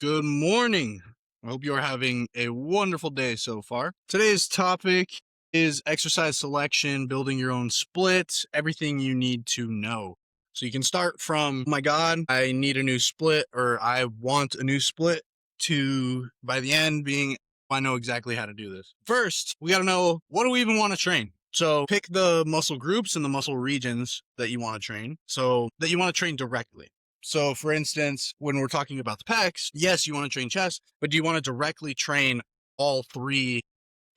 Good morning. I hope you're having a wonderful day so far. Today's topic is exercise selection, building your own split, everything you need to know. So you can start from, oh my God, I need a new split, or I want a new split, to by the end being, I know exactly how to do this. First, we got to know, what do we even want to train? So pick the muscle groups and the muscle regions that you want to train, so that you want to train directly. So for instance, when we're talking about the pecs, yes, you want to train chest, but do you want to directly train all three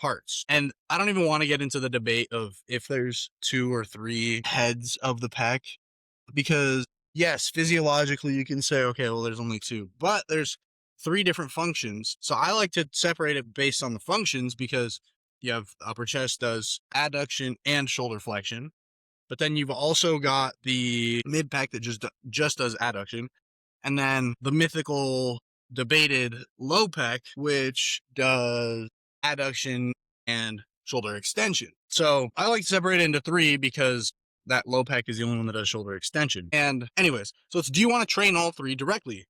parts? And I don't even want to get into the debate of if there's two or three heads of the pec, because yes, physiologically you can say, okay, well, there's only two, but there's three different functions. So I like to separate it based on the functions, because you have upper chest does adduction and shoulder flexion. But then you've also got the mid pec that just does adduction, and then the mythical debated low pec, which does adduction and shoulder extension. So I like to separate it into three, because that low pec is the only one that does shoulder extension. And anyways, so it's, do you want to train all three directly?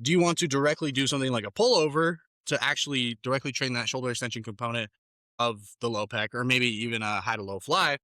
Do you want to directly do something like a pullover to actually directly train that shoulder extension component of the low pec, or maybe even a high to low fly?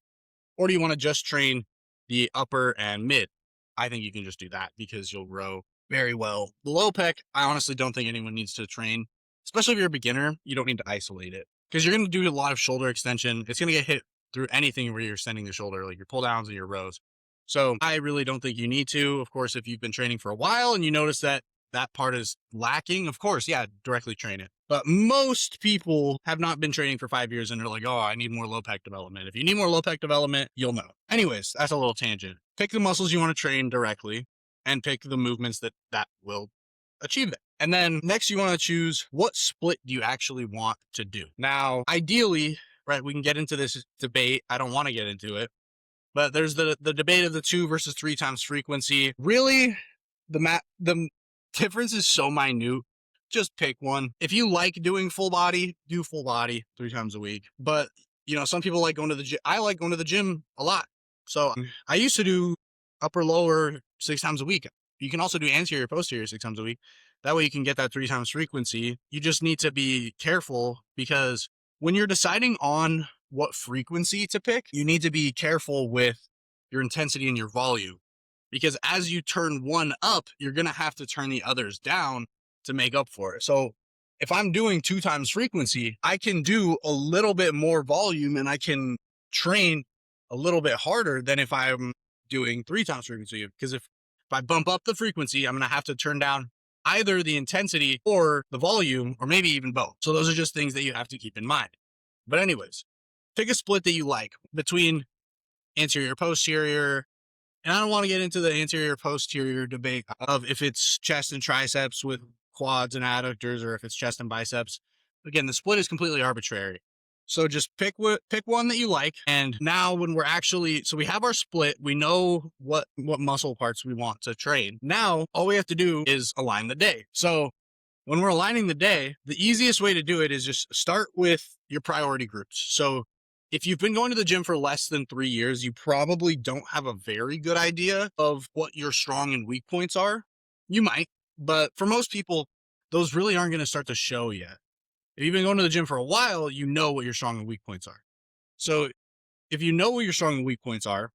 Or do you want to just train the upper and mid? I think you can just do that, because you'll grow very well. The low pec, I honestly don't think anyone needs to train, especially if you're a beginner. You don't need to isolate it, because you're going to do a lot of shoulder extension. It's going to get hit through anything where you're sending the shoulder, like your pull downs and your rows. So I really don't think you need to. Of course, if you've been training for a while and you notice that that part is lacking, of course, yeah, directly train it. But most people have not been training for 5 years and they're like, oh, I need more low pec development. If you need more low pec development, you'll know. Anyways, that's a little tangent. Pick the muscles you want to train directly and pick the movements that will achieve that. And then next, you want to choose, what split do you actually want to do? Now, ideally, right, we can get into this debate. I don't want to get into it, but there's the debate of the 2 versus 3 times frequency. Really, the difference is so minute. Just pick one. If you like doing full body, do full body 3 times a week. But some people like going to the gym. I like going to the gym a lot. So I used to do upper lower 6 times a week. You can also do anterior posterior 6 times a week. That way you can get that 3 times frequency. You just need to be careful, because when you're deciding on what frequency to pick, you need to be careful with your intensity and your volume, because as you turn one up, you're going to have to turn the others down to make up for it. So if I'm doing 2 times frequency, I can do a little bit more volume and I can train a little bit harder than if I'm doing 3 times frequency. Because if I bump up the frequency, I'm going to have to turn down either the intensity or the volume, or maybe even both. So those are just things that you have to keep in mind. But anyways, pick a split that you like between anterior, posterior. And I don't want to get into the anterior, posterior debate of if it's chest and triceps with quads and adductors, or if it's chest and biceps. Again, the split is completely arbitrary. So just pick one that you like. And now when we're so we have our split, we know what muscle parts we want to train. Now, all we have to do is align the day. So when we're aligning the day, the easiest way to do it is just start with your priority groups. So if you've been going to the gym for less than 3 years, you probably don't have a very good idea of what your strong and weak points are. You might, but for most people, those really aren't going to start to show yet. If you've been going to the gym for a while, you know what your strong and weak points are. So if you know what your strong and weak points are,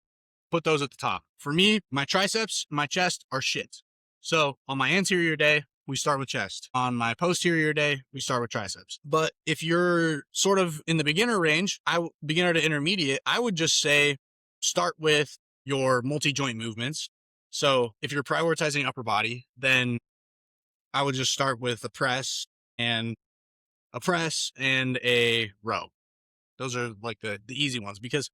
put those at the top. For me, my triceps, my chest are shit. So on my anterior day, we start with chest. On my posterior day, we start with triceps. But if you're sort of in the beginner range, beginner to intermediate, I would just say start with your multi-joint movements. So if you're prioritizing upper body, then I would just start with a press and a row. Those are like the easy ones, because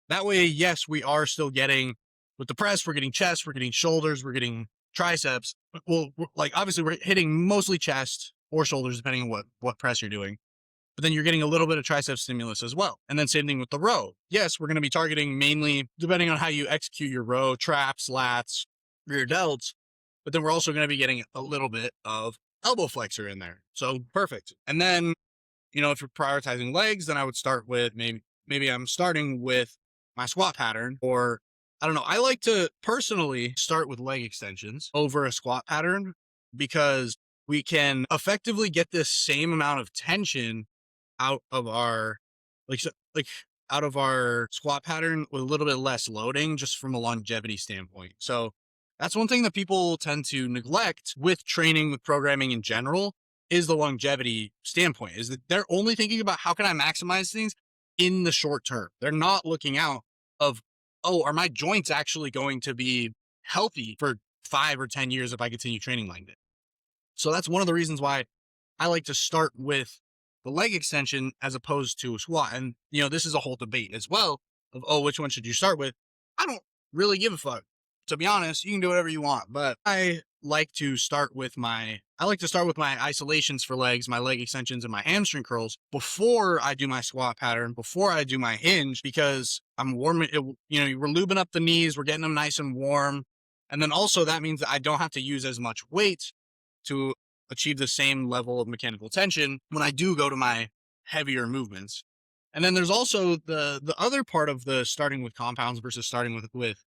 that way, yes, we are still getting, with the press, we're getting chest, we're getting shoulders, we're getting triceps. Well, obviously we're hitting mostly chest or shoulders, depending on what press you're doing. But then you're getting a little bit of tricep stimulus as well. And then same thing with the row. Yes, we're going to be targeting mainly, depending on how you execute your row, traps, lats, rear delts. But then we're also going to be getting a little bit of elbow flexor in there. So perfect. And then, if you're prioritizing legs, then I would start with maybe I'm starting with my squat pattern, or I don't know. I like to personally start with leg extensions over a squat pattern, because we can effectively get this same amount of tension out of our like so, like out of our squat pattern with a little bit less loading, just from a longevity standpoint. So that's one thing that people tend to neglect with training, with programming in general, is the longevity standpoint, is that they're only thinking about how can I maximize things in the short term. They're not looking out of, oh, are my joints actually going to be healthy for 5 or 10 years if I continue training like this? So that's one of the reasons why I like to start with the leg extension as opposed to a squat. And, this is a whole debate as well of, oh, which one should you start with? I don't really give a fuck. To be honest, you can do whatever you want, but I like to start with my isolations for legs, my leg extensions and my hamstring curls before I do my squat pattern, before I do my hinge, because I'm warming it, we're lubing up the knees, we're getting them nice and warm. And then also that means that I don't have to use as much weight to achieve the same level of mechanical tension when I do go to my heavier movements. And then there's also the other part of the starting with compounds versus starting with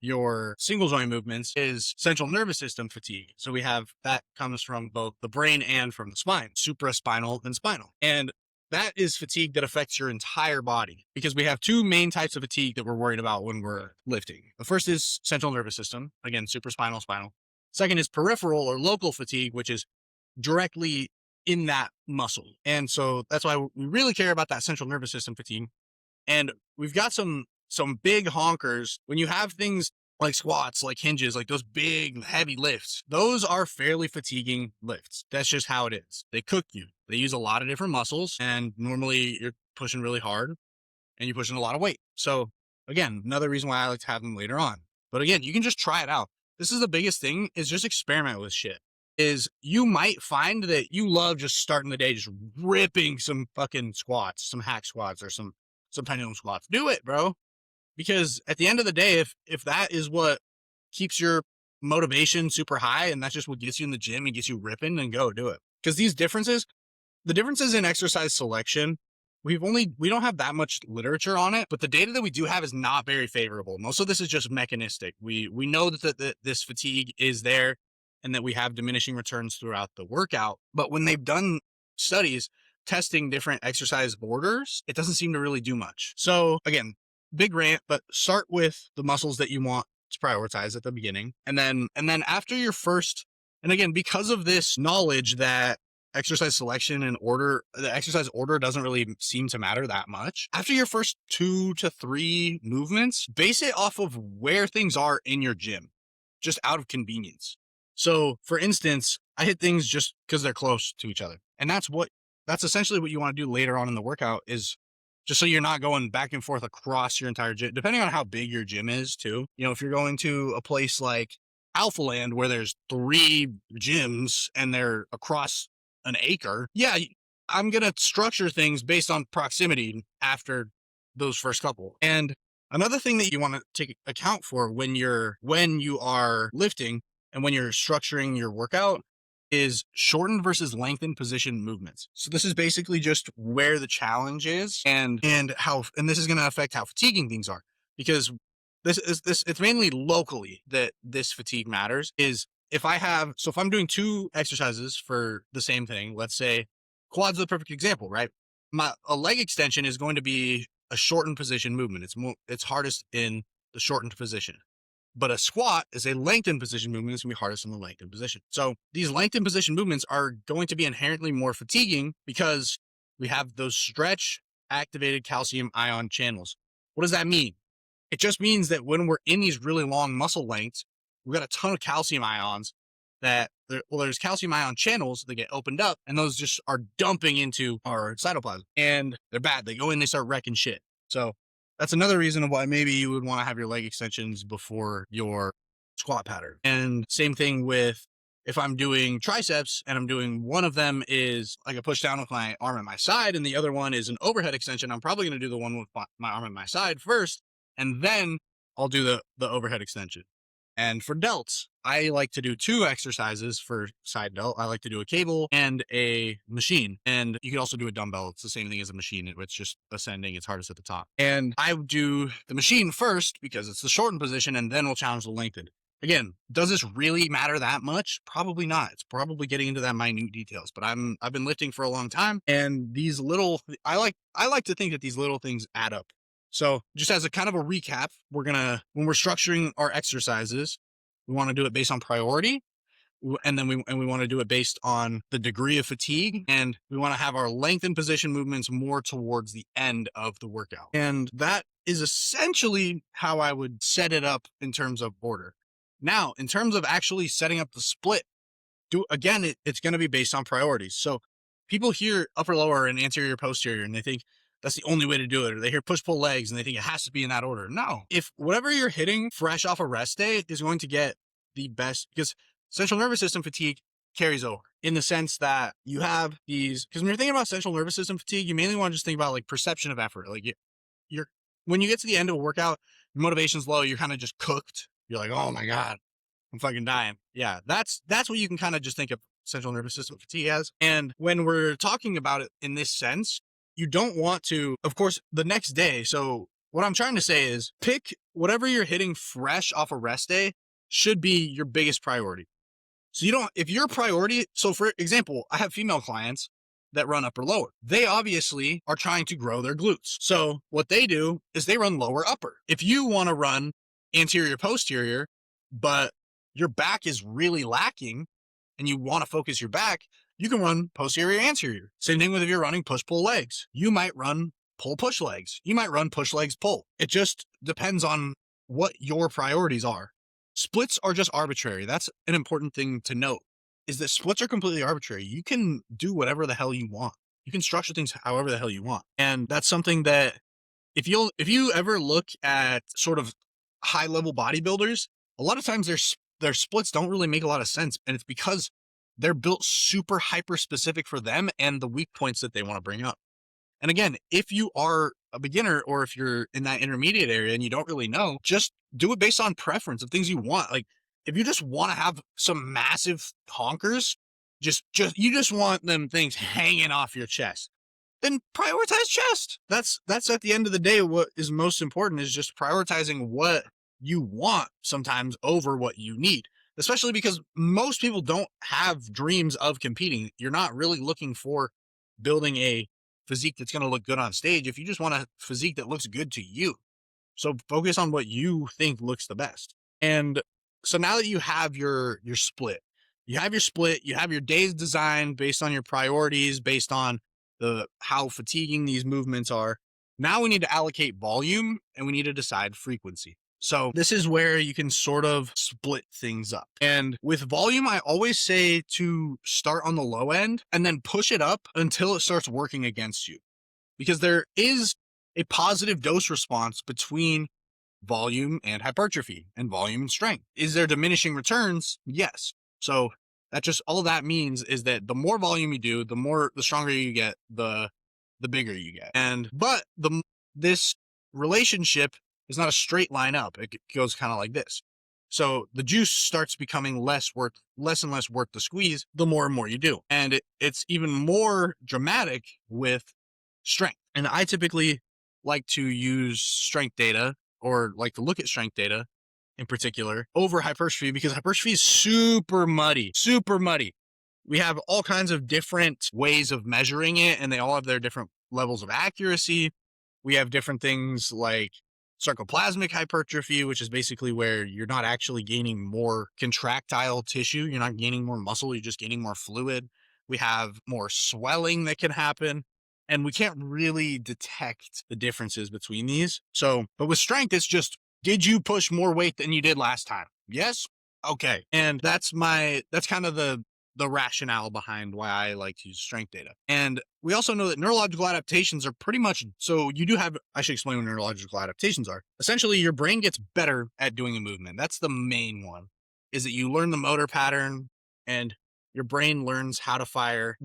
your single joint movements is central nervous system fatigue. So we have that comes from both the brain and from the spine, supraspinal and spinal. And that is fatigue that affects your entire body, because we have two main types of fatigue that we're worried about when we're lifting. The first is central nervous system, again, supraspinal, spinal. Second is peripheral or local fatigue, which is directly in that muscle. And so that's why we really care about that central nervous system fatigue. And we've got some big honkers. When you have things like squats, like hinges, like those big heavy lifts, those are fairly fatiguing lifts. That's just how it is. They cook you. They use a lot of different muscles, and normally you're pushing really hard and you're pushing a lot of weight. So again, another reason why I like to have them later on. But again, you can just try it out. This is the biggest thing, is just experiment with shit. Is you might find that you love just starting the day, just ripping some fucking squats, some hack squats or some pendulum squats. Do it, bro. Because at the end of the day, if that is what keeps your motivation super high and that's just what gets you in the gym and gets you ripping, then go do it. Because the differences in exercise selection, we don't have that much literature on it, but the data that we do have is not very favorable. Most of this is just mechanistic. We know that this fatigue is there and that we have diminishing returns throughout the workout. But when they've done studies testing different exercise orders, it doesn't seem to really do much. So again, big rant, but start with the muscles that you want to prioritize at the beginning. And then after your first, and again, because of this knowledge that exercise selection and the exercise order doesn't really seem to matter that much, after your first 2 to 3 movements, base it off of where things are in your gym, just out of convenience. So for instance, I hit things just because they're close to each other. And that's essentially what you want to do later on in the workout, is just so you're not going back and forth across your entire gym, depending on how big your gym is too. If you're going to a place like Alpha Land where there's 3 gyms and they're across an acre, yeah, I'm going to structure things based on proximity after those first couple. And another thing that you want to take account for when you are lifting and when you're structuring your workout is shortened versus lengthened position movements. So this is basically just where the challenge is and this is going to affect how fatiguing things are, because it's mainly locally that this fatigue matters. Is if I'm doing 2 exercises for the same thing, let's say quads are the perfect example, right? A leg extension is going to be a shortened position movement. It's hardest in the shortened position. But a squat is a lengthened position movement. It's going to be hardest in the lengthened position. So these lengthened position movements are going to be inherently more fatiguing because we have those stretch activated calcium ion channels. What does that mean? It just means that when we're in these really long muscle lengths, we've got a ton of calcium ions there's calcium ion channels that get opened up, and those just are dumping into our cytoplasm, and they're bad. They go in, they start wrecking shit. So that's another reason why maybe you would want to have your leg extensions before your squat pattern. And same thing with if I'm doing triceps and I'm doing, one of them is like a push down with my arm at my side and the other one is an overhead extension, I'm probably going to do the one with my arm at my side first, and then I'll do the overhead extension. And for delts, I like to do 2 exercises for side delt. I like to do a cable and a machine. And you can also do a dumbbell. It's the same thing as a machine. It's just ascending. It's hardest at the top. And I would do the machine first because it's the shortened position, and then we'll challenge the lengthened. Again, does this really matter that much? Probably not. It's probably getting into that minute details, but I've been lifting for a long time, and these little I like to think that these little things add up. So just as a kind of a recap, when we're structuring our exercises, we want to do it based on priority, and then we want to do it based on the degree of fatigue, and we want to have our length and position movements more towards the end of the workout. And that is essentially how I would set it up in terms of order. Now, in terms of actually setting up the split, it's going to be based on priorities. So people hear upper lower and anterior posterior and they think that's the only way to do it, or they hear push pull legs and they think it has to be in that order. No, if whatever you're hitting fresh off a rest day is going to get the best, because central nervous system fatigue carries over in the sense that you have these, because when you're thinking about central nervous system fatigue, you mainly want to just think about like perception of effort. Like you're when you get to the end of a workout, your motivation's low, you're kind of just cooked. You're like, oh my God, I'm fucking dying. Yeah, that's what you can kind of just think of central nervous system fatigue as. And when we're talking about it in this sense, you don't want to, of course, the next day. So what I'm trying to say is pick whatever you're hitting fresh off a rest day should be your biggest priority. So if your priority, so for example, I have female clients that run upper lower. They obviously are trying to grow their glutes. So what they do is they run lower upper. If you want to run anterior posterior, but your back is really lacking and you want to focus your back, you can run posterior anterior. Same thing with if you're running push pull legs. You might run pull push legs. You might run push legs pull. It just depends on what your priorities are. Splits are just arbitrary. That's an important thing to note, is that splits are completely arbitrary. You can do whatever the hell you want. You can structure things however the hell you want. And that's something that if you ever look at sort of high level bodybuilders, a lot of times their splits don't really make a lot of sense. And it's because they're built super hyper specific for them and the weak points that they want to bring up. And again, if you are a beginner or if you're in that intermediate area and you don't really know, just do it based on preference of things you want. Like if you just want to have some massive honkers, you just want them things hanging off your chest, then prioritize chest. That's at the end of the day, what is most important is just prioritizing what you want sometimes over what you need, especially because most people don't have dreams of competing. You're not really looking for building a physique that's going to look good on stage. If you just want a physique that looks good to you, so focus on what you think looks the best. And so now that you have your split, you have your days designed based on your priorities, based on how fatiguing these movements are. Now we need to allocate volume and we need to decide frequency. So this is where you can sort of split things up. And with volume, I always say to start on the low end and then push it up until it starts working against you, because there is a positive dose response between volume and hypertrophy and volume and strength. Is there diminishing returns? Yes. So all that means is that the more volume you do, the stronger you get, the bigger you get. But this relationship is not a straight line up. It goes kind of like this. So the juice starts becoming less and less worth the squeeze the more and more you do. And it's even more dramatic with strength. And I typically like to use strength data, or like to look at strength data in particular, over hypertrophy, because hypertrophy is super muddy. We have all kinds of different ways of measuring it, and they all have their different levels of accuracy. We have different things like sarcoplasmic hypertrophy, which is basically where you're not actually gaining more contractile tissue. You're not gaining more muscle. You're just gaining more fluid. We have more swelling that can happen, and we can't really detect the differences between these. But with strength, it's just, did you push more weight than you did last time? Yes. Okay. And that's kind of the rationale behind why I like to use strength data. And we also know that neurological adaptations are pretty much, I should explain what neurological adaptations are. Essentially, your brain gets better at doing a movement. That's the main one, is that you learn the motor pattern and your brain learns how to fire,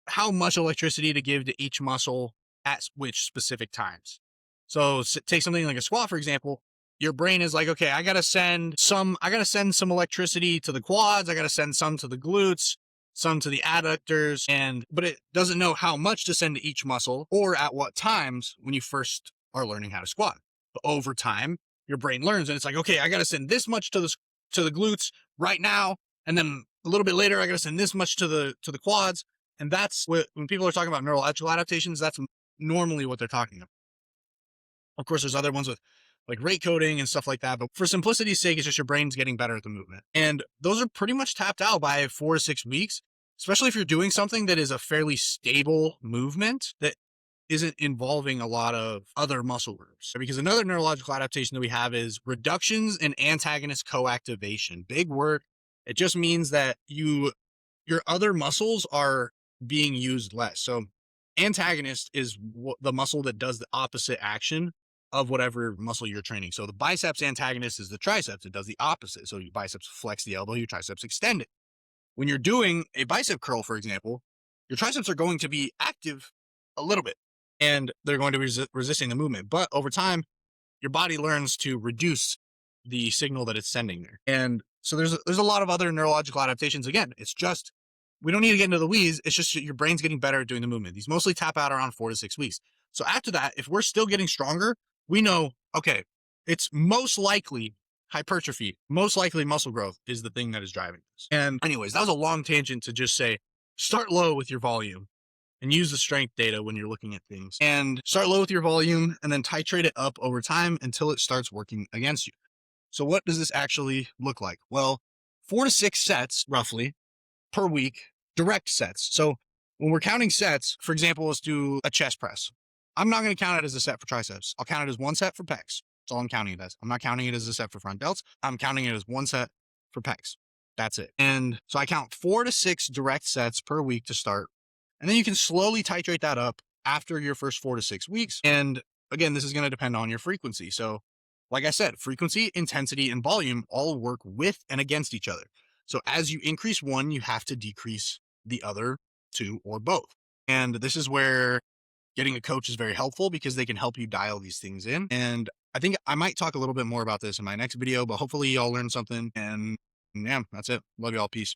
how much electricity to give to each muscle at which specific times. So take something like a squat, for example. Your brain is like, okay, I got to send some electricity to the quads. I got to send some to the glutes, some to the adductors, but it doesn't know how much to send to each muscle or at what times when you first are learning how to squat. But over time, your brain learns and it's like, okay, I got to send this much to to the glutes right now, and then a little bit later, I got to send this much to the quads. And that's what, when people are talking about neurological adaptations, that's normally what they're talking about. Of course, there's other ones with like rate coding and stuff like that. But for simplicity's sake, it's just your brain's getting better at the movement. And those are pretty much tapped out by 4 to 6 weeks, especially if you're doing something that is a fairly stable movement that isn't involving a lot of other muscle groups. Because another neurological adaptation that we have is reductions in antagonist coactivation. Big word. It just means that your other muscles are being used less. So antagonist is the muscle that does the opposite action of whatever muscle you're training. So the biceps antagonist is the triceps. It does the opposite. So your biceps flex the elbow, your triceps extend it. When you're doing a bicep curl, for example, your triceps are going to be active a little bit and they're going to be resisting the movement. But over time, your body learns to reduce the signal that it's sending there. And so there's a lot of other neurological adaptations. Again, it's just, we don't need to get into the weeds. It's just your brain's getting better at doing the movement. These mostly tap out around 4 to 6 weeks. So after that, if we're still getting stronger, we know, okay, it's most likely hypertrophy, most likely muscle growth is the thing that is driving this. And anyways, that was a long tangent to just say, start low with your volume and use the strength data when you're looking at things, and start low with your volume and then titrate it up over time until it starts working against you. So what does this actually look like? Well, 4 to 6 sets roughly per week, direct sets. So when we're counting sets, for example, let's do a chest press. I'm not going to count it as a set for triceps. I'll count it as one set for pecs. That's all I'm counting it as. I'm not counting it as a set for front delts. I'm counting it as one set for pecs. That's it. And so I count 4 to 6 direct sets per week to start. And then you can slowly titrate that up after your first 4 to 6 weeks. And again, this is going to depend on your frequency. So like I said, frequency, intensity, and volume all work with and against each other. So as you increase one, you have to decrease the other two or both. And this is where getting a coach is very helpful because they can help you dial these things in. And I think I might talk a little bit more about this in my next video, but hopefully y'all learned something. And yeah, that's it. Love y'all. Peace.